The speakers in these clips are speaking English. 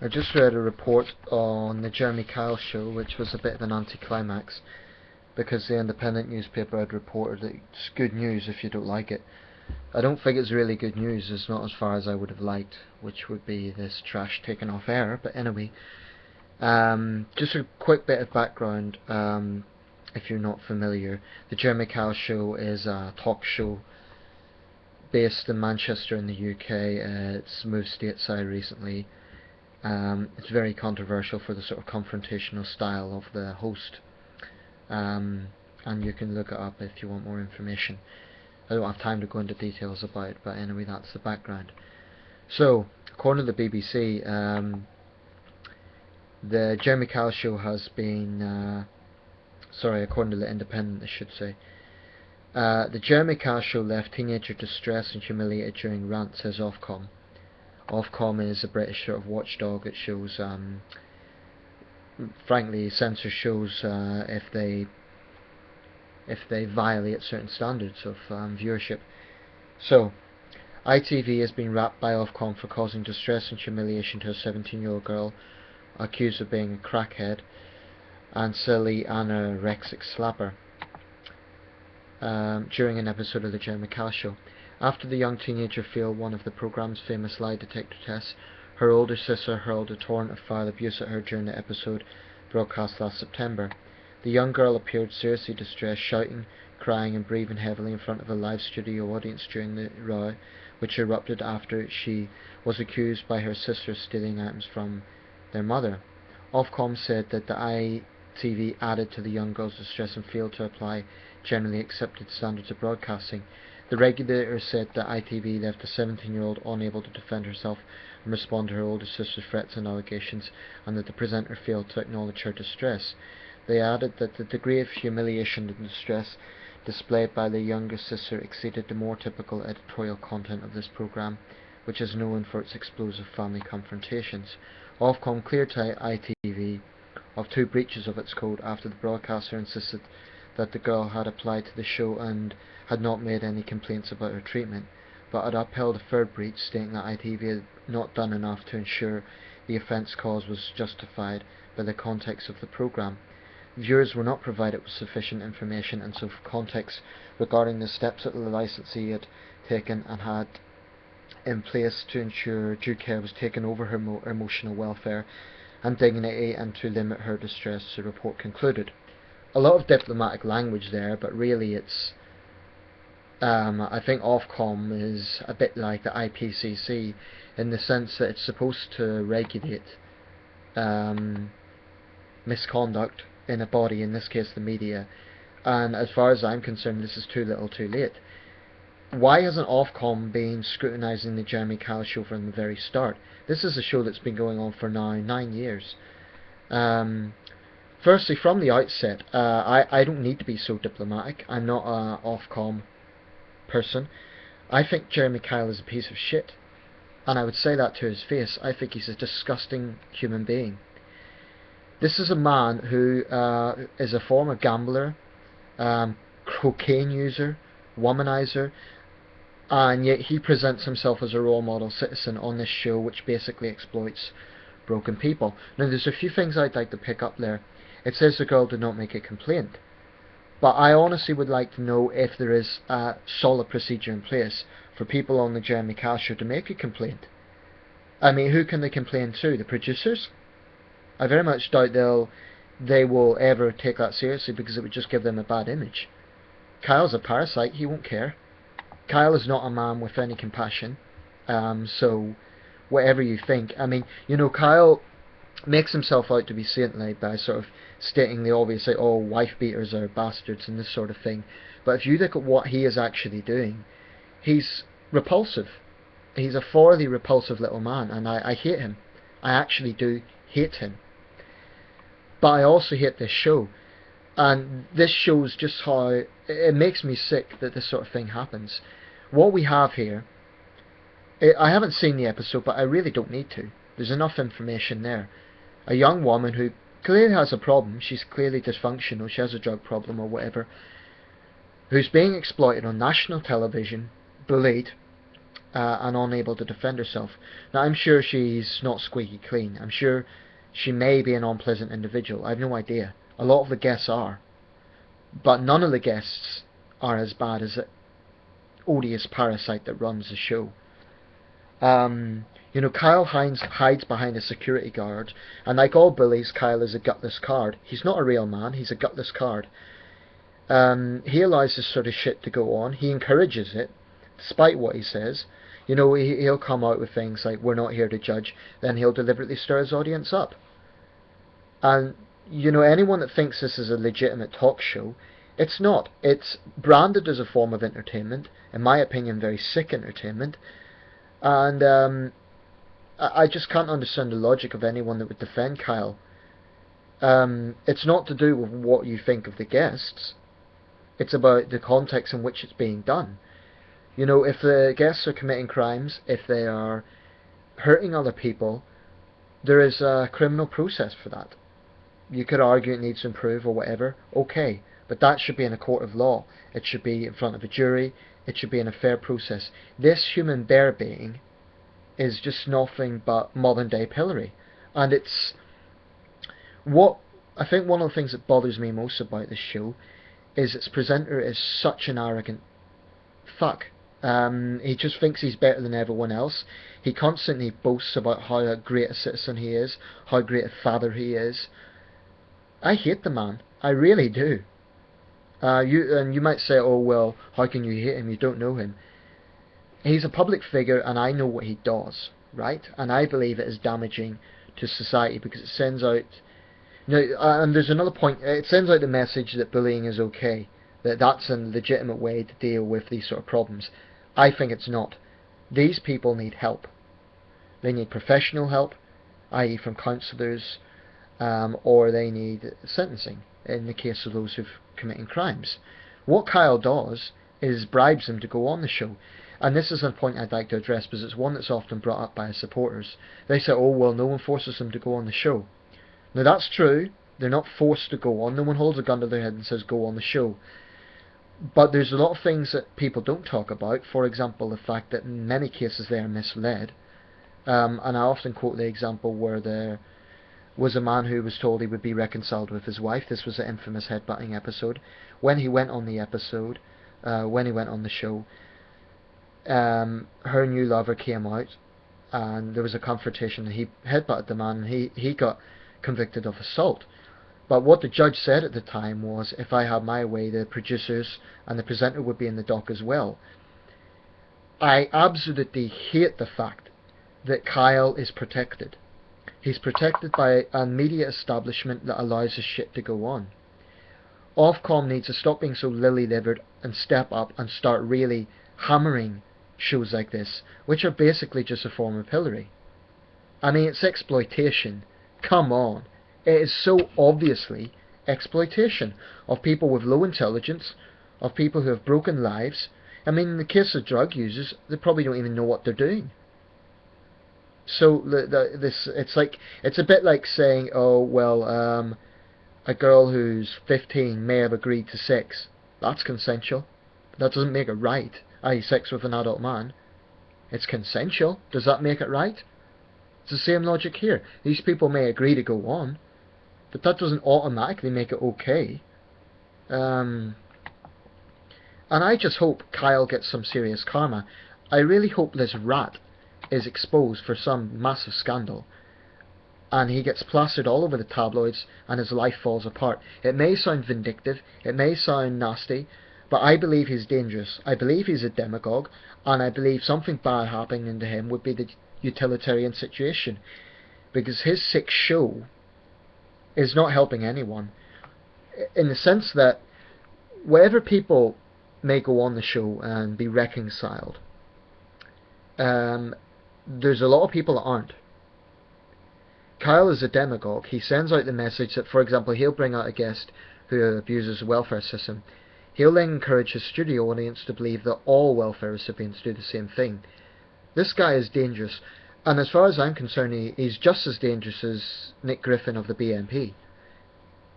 I just read a report on the Jeremy Kyle show, which was a bit of an anticlimax, because the Independent newspaper had reported that it's good news if you don't like it. I don't think it's really good news. It's not as far as I would have liked, which would be this trash taken off air. But anyway, just a quick bit of background. If you're not familiar, the Jeremy Kyle show is a talk show based in Manchester in the UK. It's moved stateside recently. It's very controversial for the sort of confrontational style of the host, and you can look it up if you want more information. I don't have time to go into details about it, but anyway, that's the background. So, according to the BBC, the Jeremy Kyle show has been, according to the Independent, I should say, the Jeremy Kyle show left teenager distressed and humiliated during rant, says Ofcom. Ofcom is a British sort of watchdog. It shows, frankly, censors shows if they violate certain standards of viewership. So, ITV has been rapped by Ofcom for causing distress and humiliation to a 17-year-old girl accused of being a crackhead and silly anorexic slapper during an episode of the Jeremy Kyle show. After the young teenager failed one of the programme's famous lie detector tests, her older sister hurled a torrent of foul abuse at her during the episode broadcast last September. The young girl appeared seriously distressed, shouting, crying and breathing heavily in front of a live studio audience during the row, which erupted after she was accused by her sister of stealing items from their mother. Ofcom said that the ITV added to the young girl's distress and failed to apply generally accepted standards of broadcasting. The regulator said that ITV left the 17-year-old unable to defend herself and respond to her older sister's threats and allegations, and that the presenter failed to acknowledge her distress. They added that the degree of humiliation and distress displayed by the younger sister exceeded the more typical editorial content of this programme, which is known for its explosive family confrontations. Ofcom cleared ITV of 2 breaches of its code after the broadcaster insisted that the girl had applied to the show and had not made any complaints about her treatment, but had upheld a 3rd breach, stating that ITV had not done enough to ensure the offence caused was justified by the context of the programme. Viewers were not provided with sufficient information and so context regarding the steps that the licensee had taken and had in place to ensure due care was taken over her emotional welfare and dignity and to limit her distress, the report concluded. A lot of diplomatic language there, but really it's I think Ofcom is a bit like the IPCC in the sense that it's supposed to regulate misconduct in a body, in this case the media, and as far as I'm concerned this is too little too late. Why hasn't Ofcom been scrutinising the Jeremy Kyle show from the very start? This is a show that's been going on for now 9 years. Firstly, from the outset, I don't need to be so diplomatic. I'm not an Ofcom person. I think Jeremy Kyle is a piece of shit, and I would say that to his face. I think he's a disgusting human being. This is a man who is a former gambler, cocaine user, womanizer, and yet he presents himself as a role model citizen on this show which basically exploits broken people. Now there's a few things I'd like to pick up there. It says the girl did not make a complaint, but I honestly would like to know if there is a solid procedure in place for people on the Jeremy Kyle show to make a complaint. I mean, who can they complain to? The producers? I very much doubt they will ever take that seriously, because it would just give them a bad image. Kyle's a parasite, he won't care. Kyle is not a man with any compassion, so whatever you think. I mean, you know, Kyle makes himself out to be saintly by sort of stating the obvious, like, oh, wife beaters are bastards and this sort of thing. But if you look at what he is actually doing, he's repulsive. He's a thoroughly repulsive little man, and I hate him. I actually do hate him. But I also hate this show. And this shows just how it makes me sick that this sort of thing happens. What we have here, I haven't seen the episode, but I really don't need to. There's enough information there. A young woman who clearly has a problem, she's clearly dysfunctional, she has a drug problem or whatever, who's being exploited on national television, bullied, and unable to defend herself. Now, I'm sure she's not squeaky clean. I'm sure she may be an unpleasant individual. I have no idea. A lot of the guests are. But none of the guests are as bad as the odious parasite that runs the show. Kyle hides behind a security guard, and like all bullies, Kyle is a gutless card. He's not a real man, he's a gutless card. He allows this sort of shit to go on. He encourages it, despite what he says. He'll come out with things like, "We're not here to judge," then he'll deliberately stir his audience up. And, anyone that thinks this is a legitimate talk show, it's not. It's branded as a form of entertainment, in my opinion, very sick entertainment. And I just can't understand the logic of anyone that would defend Kyle. It's not to do with what you think of the guests. It's about the context in which it's being done. If the guests are committing crimes, if they are hurting other people, there is a criminal process for that. You could argue it needs to improve or whatever, okay, but that should be in a court of law. It should be in front of a jury. It should be in a fair process. This human bear baiting is just nothing but modern day pillory. And it's what I think one of the things that bothers me most about this show is its presenter is such an arrogant fuck. He just thinks he's better than everyone else. He constantly boasts about how great a citizen he is, how great a father he is. I hate the man. I really do. You might say, "Oh well, how can you hate him? You don't know him." He's a public figure, and I know what he does, right? And I believe it is damaging to society because it sends out. And there's another point. It sends out the message that bullying is okay, that's a legitimate way to deal with these sort of problems. I think it's not. These people need help. They need professional help, i.e. from counsellors, or they need sentencing in the case of those who've committing crimes. What Kyle does is bribes them to go on the show. And this is a point I'd like to address because it's one that's often brought up by his supporters. They say, "Oh well, no one forces them to go on the show." Now that's true. They're not forced to go on. No one holds a gun to their head and says go on the show. But there's a lot of things that people don't talk about. For example, the fact that in many cases they are misled. And I often quote the example where there was a man who was told he would be reconciled with his wife. This was the infamous headbutting episode. When he went on the show, her new lover came out, and there was a confrontation, and he headbutted the man, and he got convicted of assault. But what the judge said at the time was, if I had my way, the producers and the presenter would be in the dock as well. I absolutely hate the fact that Kyle is protected. He's protected by a media establishment that allows his shit to go on. Ofcom needs to stop being so lily-livered and step up and start really hammering shows like this, which are basically just a form of pillory. I mean, it's exploitation. Come on. It is so obviously exploitation of people with low intelligence, of people who have broken lives. I mean, in the case of drug users, they probably don't even know what they're doing. So it's a bit like saying, "Oh well, a girl who's 15 may have agreed to sex. That's consensual. That doesn't make it right. I.e., sex with an adult man. It's consensual. Does that make it right?" It's the same logic here. These people may agree to go on, but that doesn't automatically make it okay. And I just hope Kyle gets some serious karma. I really hope this rat is exposed for some massive scandal, and he gets plastered all over the tabloids, and his life falls apart. It may sound vindictive, it may sound nasty, but I believe he's dangerous. I believe he's a demagogue, and I believe something bad happening to him would be the utilitarian situation, because his sick show is not helping anyone, in the sense that whatever people may go on the show and be reconciled, there's a lot of people that aren't. Kyle is a demagogue. He sends out the message that, for example, he'll bring out a guest who abuses the welfare system. He'll then encourage his studio audience to believe that all welfare recipients do the same thing. This guy is dangerous, and as far as I'm concerned, he's just as dangerous as Nick Griffin of the BNP.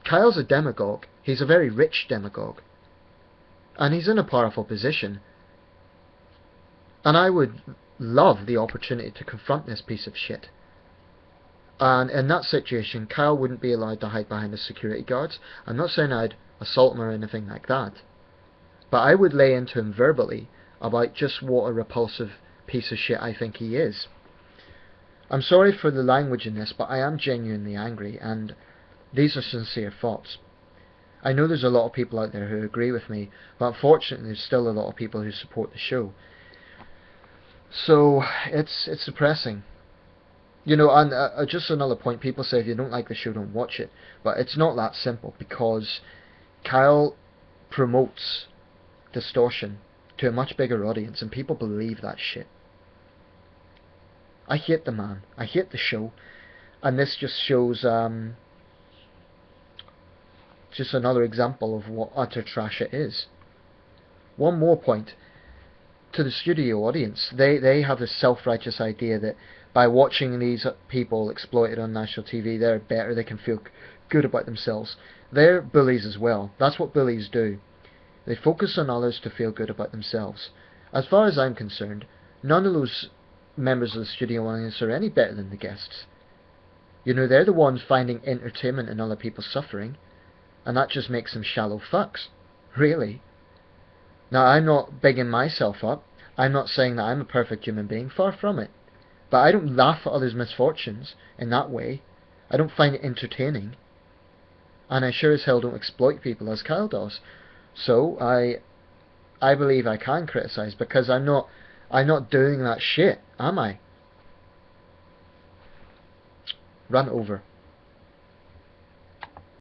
Kyle's a demagogue. He's a very rich demagogue, and he's in a powerful position. And I would love the opportunity to confront this piece of shit. And in that situation, Kyle wouldn't be allowed to hide behind the security guards. I'm not saying I'd assault him or anything like that, but I would lay into him verbally about just what a repulsive piece of shit I think he is. I'm sorry for the language in this, but I am genuinely angry, and these are sincere thoughts. I know there's a lot of people out there who agree with me, but unfortunately there's still a lot of people who support the show. So it's depressing. You know, and just another point, people say if you don't like the show, don't watch it. But it's not that simple, because Kyle promotes distortion to a much bigger audience, and people believe that shit. I hate the man. I hate the show. And this just shows just another example of what utter trash it is. One more point. To the studio audience, they have this self-righteous idea that by watching these people exploited on national TV, they're better, they can feel good about themselves. They're bullies as well. That's what bullies do. They focus on others to feel good about themselves. As far as I'm concerned, none of those members of the studio audience are any better than the guests. You know, they're the ones finding entertainment in other people's suffering, and that just makes them shallow fucks. Really. Now, I'm not bigging myself up. I'm not saying that I'm a perfect human being. Far from it. But I don't laugh at others' misfortunes in that way. I don't find it entertaining. And I sure as hell don't exploit people as Kyle does. So, I believe I can criticise, because I'm not doing that shit, am I? Rant over.